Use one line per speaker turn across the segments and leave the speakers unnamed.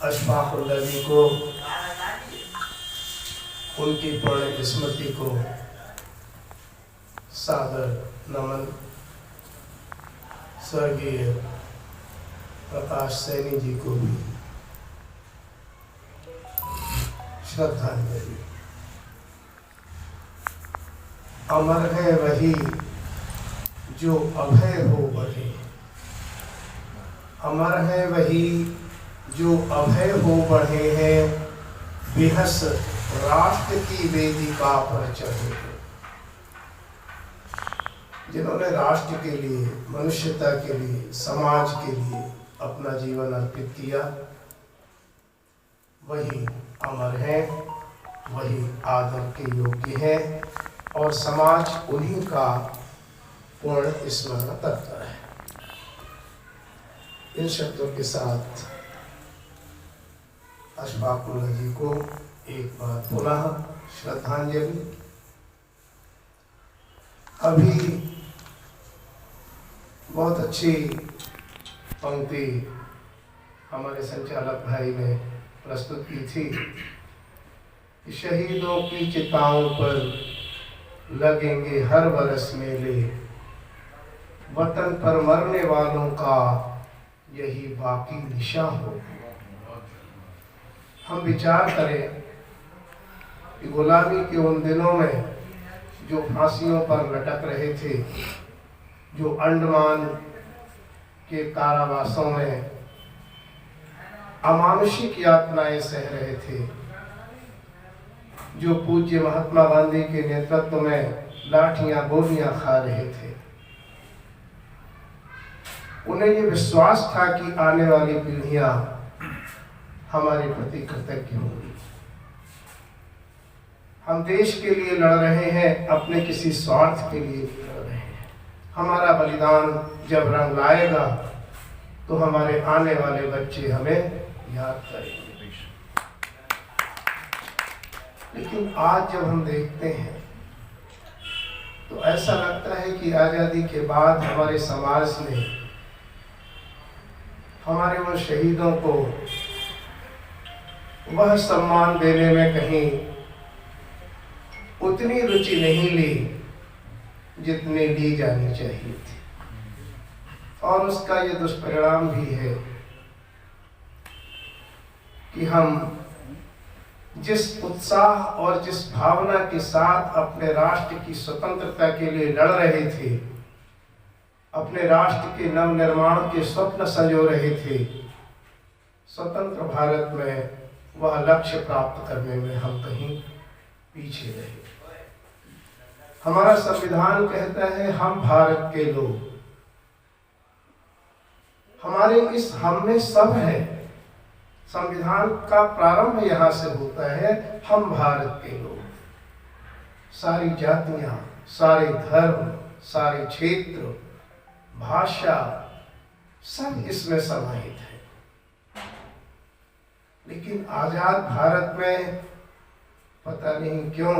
अशफाकुल नबी को, उनकी पुण्य स्मृति को सादर नमन। स्वर्गीय प्रकाश सैनी जी को भी श्रद्धांजलि। अमर है वही जो अभय हो बढ़े, अमर है वही जो अभय हो बढ़े हैं, बेहस राष्ट्र की वेदिका पर चढ़े। जिन्होंने राष्ट्र के लिए, मनुष्यता के लिए, समाज के लिए अपना जीवन अर्पित किया, वही अमर है, वही आदर के योग्य है और समाज उन्हीं का पूर्ण स्मरण करता है। इन शब्दों के साथ अशफाकुल जी को एक बार पुनः श्रद्धांजलि। अभी बहुत अच्छी पंक्ति हमारे संचालक भाई ने प्रस्तुत की थी कि शहीदों की चिताओं पर लगेंगे हर बरस मेले, वतन पर मरने वालों का यही बाकी निशा हो। हम विचार करें कि गुलामी के उन दिनों में जो फांसियों पर लटक रहे थे, जो अंडमान के कारावासों में अमानुषिक यातनाएं सह रहे थे, जो पूज्य महात्मा गांधी के नेतृत्व में लाठियां गोलियां खा रहे थे, उन्हें ये विश्वास था कि आने वाली पीढ़ियां हमारे प्रति कृतज्ञ होंगी। हम देश के लिए लड़ रहे हैं, अपने किसी स्वार्थ के लिए लड़ रहे हैं। हमारा बलिदान जब रंग लाएगा तो हमारे आने वाले बच्चे हमें याद करेंगे। लेकिन आज जब हम देखते हैं तो ऐसा लगता है कि आजादी के बाद हमारे समाज ने हमारे उन शहीदों को वह सम्मान देने में कहीं उतनी रुचि नहीं ली जितनी ली जानी चाहिए थी। और उसका ये दुष्परिणाम भी है कि हम जिस उत्साह और जिस भावना के साथ अपने राष्ट्र की स्वतंत्रता के लिए लड़ रहे थे, अपने राष्ट्र के नव निर्माण के स्वप्न संजो रहे थे, स्वतंत्र भारत में वह लक्ष्य प्राप्त करने में हम कहीं पीछे रहे। हमारा संविधान कहता है हम भारत के लोग, हमारे इस हम में सब है। संविधान का प्रारंभ यहाँ से होता है, हम भारत के लोग। सारी जातियां, सारे धर्म, सारे क्षेत्र, भाषा सब इसमें समाहित है। लेकिन आजाद भारत में पता नहीं क्यों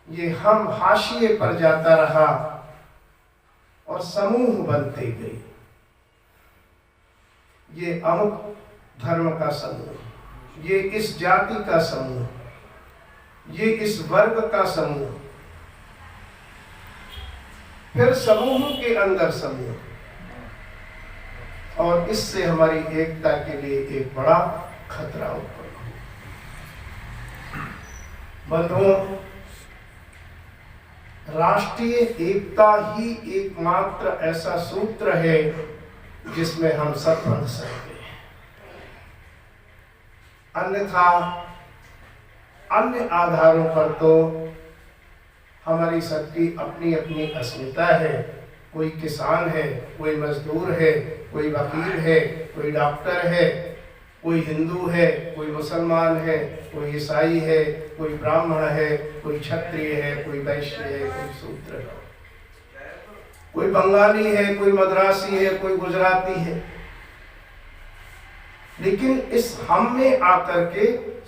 ये हम हाशिए पर जाता रहा और समूह बनते गए। ये अमुक धर्म का समूह, ये इस जाति का समूह, ये इस वर्ग का समूह, फिर समूह के अंदर समूह, और इससे हमारी एकता के लिए एक बड़ा खतरा उत्पन्न हो। बंधुओं, राष्ट्रीय एकता ही एकमात्र ऐसा सूत्र है जिसमें हम सब बंध सकते हैं। अन्यथा अन्य आधारों पर तो हमारी सबकी अपनी अपनी अस्मिता है। कोई किसान है, कोई मजदूर है, कोई वकील है, कोई डॉक्टर है, कोई हिंदू है, कोई मुसलमान है, कोई ईसाई है, कोई ब्राह्मण है, कोई क्षत्रिय है, कोई वैश्य है, कोई शूद्र है, कोई बंगाली है, कोई मद्रासी है, कोई गुजराती है। लेकिन इस हम में आकर के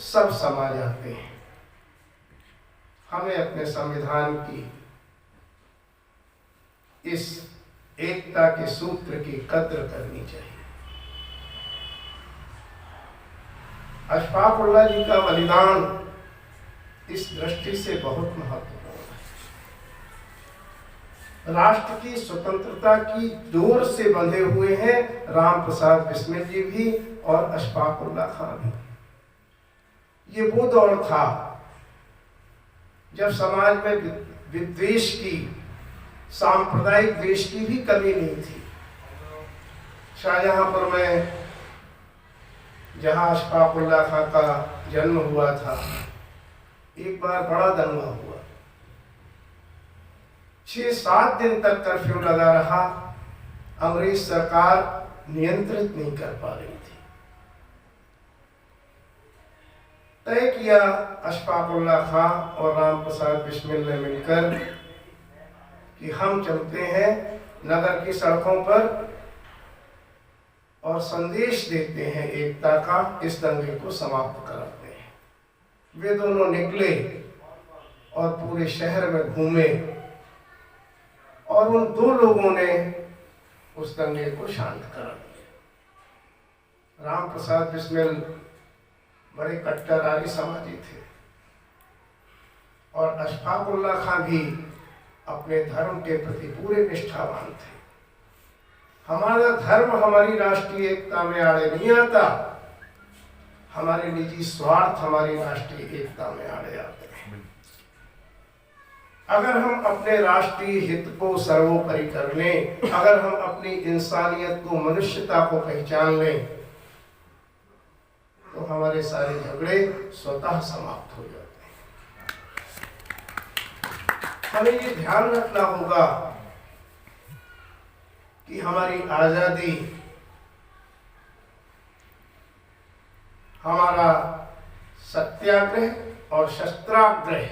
सब समा जाते हैं। हमें अपने संविधान की इस एकता के सूत्र की कद्र करनी चाहिए। अशफाक उल्लाह जी का बलिदान इस दृष्टि से बहुत महत्वपूर्ण है। राष्ट्र की स्वतंत्रता की डोर से बंधे हुए हैं राम प्रसाद बिस्मिल जी भी और अशफाक उल्लाह खां भी। ये वो दौर था जब समाज में विद्वेष की, सांप्रदायिक द्वेष की भी कमी नहीं थी। शाहजहांपुर में जहां अशफाक उल्लाह खां का जन्म हुआ था, एक बार बड़ा दंगा हुआ। 6-7 दिन तक कर्फ्यू लगा रहा। अंग्रेज सरकार नियंत्रित नहीं कर पा रही थी। तय किया अशफाक उल्लाह खां और राम प्रसाद बिस्मिल ने मिलकर कि हम चलते हैं नगर की सड़कों पर और संदेश देते हैं एकता का, इस दंगे को समाप्त कराते हैं। वे दोनों निकले और पूरे शहर में घूमे और उन दो लोगों ने उस दंगे को शांत करा दिया। राम प्रसाद बिस्मिल बड़े कट्टर आर्य समाजी थे और अशफाक उल्लाह खां भी अपने धर्म के प्रति पूरे निष्ठावान थे। हमारा धर्म हमारी राष्ट्रीय एकता में आड़े नहीं आता, हमारे निजी स्वार्थ हमारी राष्ट्रीय एकता में आड़े आते हैं। अगर हम अपने राष्ट्रीय हित को सर्वोपरि कर लें, अगर हम अपनी इंसानियत को, मनुष्यता को पहचान लें, तो हमारे सारे झगड़े स्वतः समाप्त हो जाते हैं। हमें ये ध्यान रखना होगा कि हमारी आजादी, हमारा सत्याग्रह और शस्त्राग्रह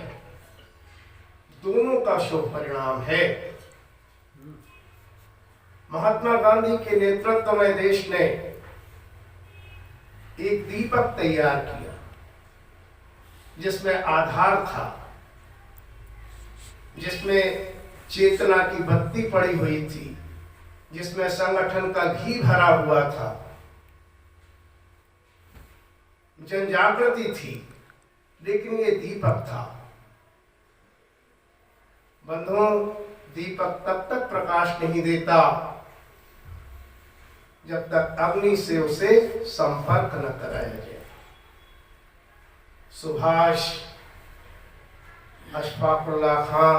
दोनों का शुभ परिणाम है। महात्मा गांधी के नेतृत्व में देश ने एक दीपक तैयार किया जिसमें आधार था, जिसमें चेतना की बत्ती पड़ी हुई थी, जिसमें संगठन का घी भरा हुआ था, जन जागृति थी, लेकिन ये दीपक था। बंधुओं, दीपक तब तक प्रकाश नहीं देता जब तक अग्नि से उसे संपर्क न कराया जाए। सुभाष, अशफाक उल्लाह खां,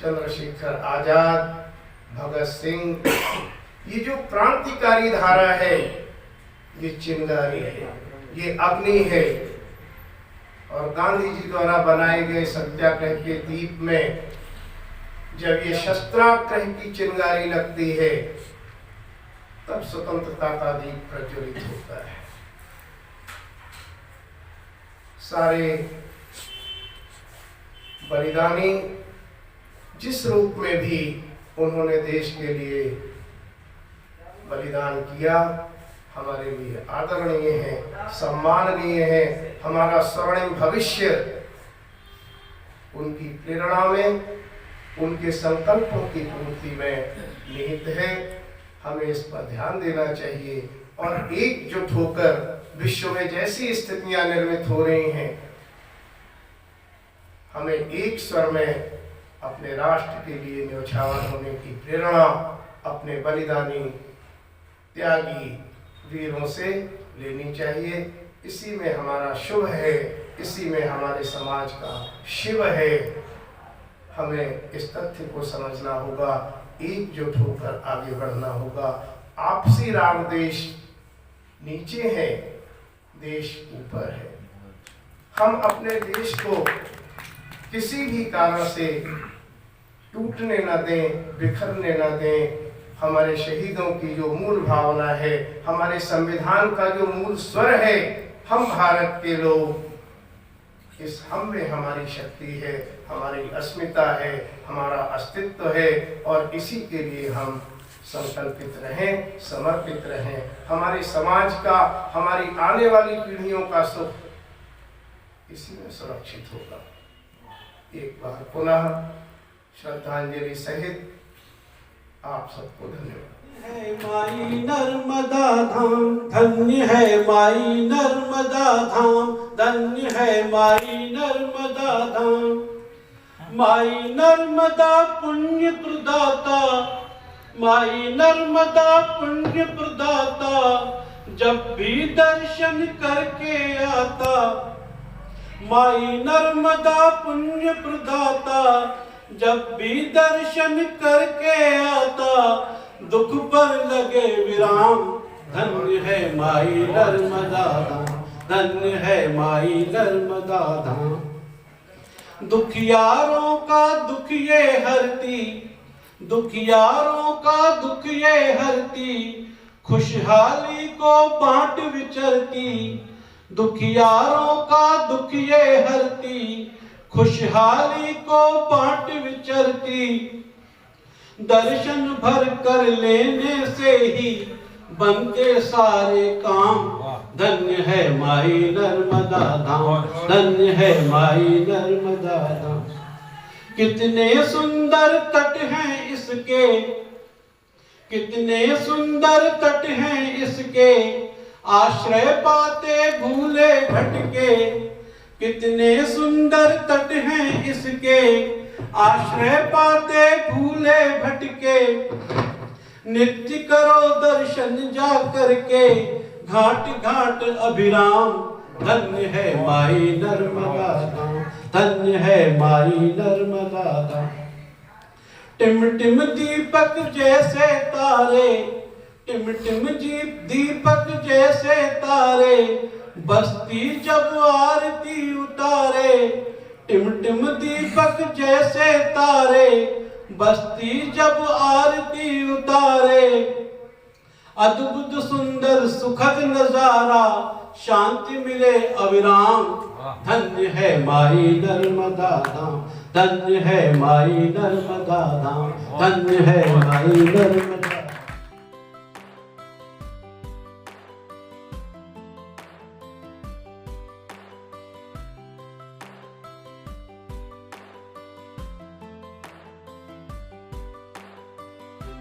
चंद्रशेखर आजाद, भगत सिंह, ये जो क्रांतिकारी धारा है, ये चिंगारी है, ये अग्नि है। और गांधी जी द्वारा बनाए गए सत्याग्रह के दीप में जब ये शस्त्राग्रह की चिंगारी लगती है, तब स्वतंत्रता का दीप प्रज्वलित होता है। सारे बलिदानी जिस रूप में भी उन्होंने देश के लिए बलिदान किया, हमारे लिए आदरणीय है, सम्माननीय है। हमारा स्वर्णिम भविष्य उनकी प्रेरणा में, उनके संकल्पों की पूर्ति में निहित है। हमें इस पर ध्यान देना चाहिए और एकजुट होकर विश्व में जैसी स्थितियां निर्मित हो रही हैं, हमें एक स्वर में अपने राष्ट्र के लिए न्यौछावर होने की प्रेरणा अपने बलिदानी त्यागी वीरों से लेनी चाहिए। इसी में हमारा शुभ है, इसी में हमारे समाज का शिव है। हमें इस तथ्य को समझना होगा, एकजुट होकर आगे बढ़ना होगा। आपसी राग देश नीचे है, देश ऊपर है। हम अपने देश को किसी भी कारण से टूटने न दें, बिखरने न दें। हमारे शहीदों की जो मूल भावना है, हमारे संविधान का जो मूल स्वर है, हम भारत के लोग, इस हम में हमारी शक्ति है, हमारी अस्मिता है, हमारा अस्तित्व है और इसी के लिए हम संकल्पित रहें, समर्पित रहें। हमारे समाज का, हमारी आने वाली पीढ़ियों का सुख इसी में सुरक्षित होगा। एक बार पुनः श्रद्धांजलि सहित आप सबको धन्यवाद।
है माई नर्मदा धाम, धन्य है माई नर्मदा धाम, धन्य है माई नर्मदा धाम। माई नर्मदा पुण्य प्रदाता, माई नर्मदा पुण्य प्रदाता, जब भी दर्शन करके आता। माई नर्मदा पुण्य प्रदाता, जब भी दर्शन करके आता, दुख पर लगे विराम। धन्य है माई नर्मदा धाम, धन्य है माई नर्मदा धाम। दुखियारों का दुख ये हरती, दुखियारों का दुख ये हरती, खुशहाली को बांट विचरती। दुखियारों का दुख ये हरती, खुशहाली को बांट विचरती। दर्शन भर कर लेने से ही बनते सारे काम। धन्य है माई नर्मदा धाम, धन्य है माई नर्मदा धाम। कितने सुंदर तट हैं इसके, कितने सुंदर तट हैं इसके, आश्रय पाते भूले भटके। कितने सुंदर तट हैं इसके, आश्रय पाते भूले भटके। नित्य करो दर्शन जा करके, घाट घाट अभिराम। धन्य है माई नर्मदा धाम, धन्य है माई नर्मदा धाम। टिम टिम दीपक जैसे तारे, टिम टिम दीपक जैसे तारे, बस्ती जब आरती उतारे। टिम टिम दीपक जैसे तारे, बस्ती जब आरती उतारे। अद्भुत सुंदर सुखद नजारा, शांति मिले अविराम। धन्य है माई नर्मदा धाम, धन्य है माई नर्मदा धाम, धन्य है माई नर्मदा।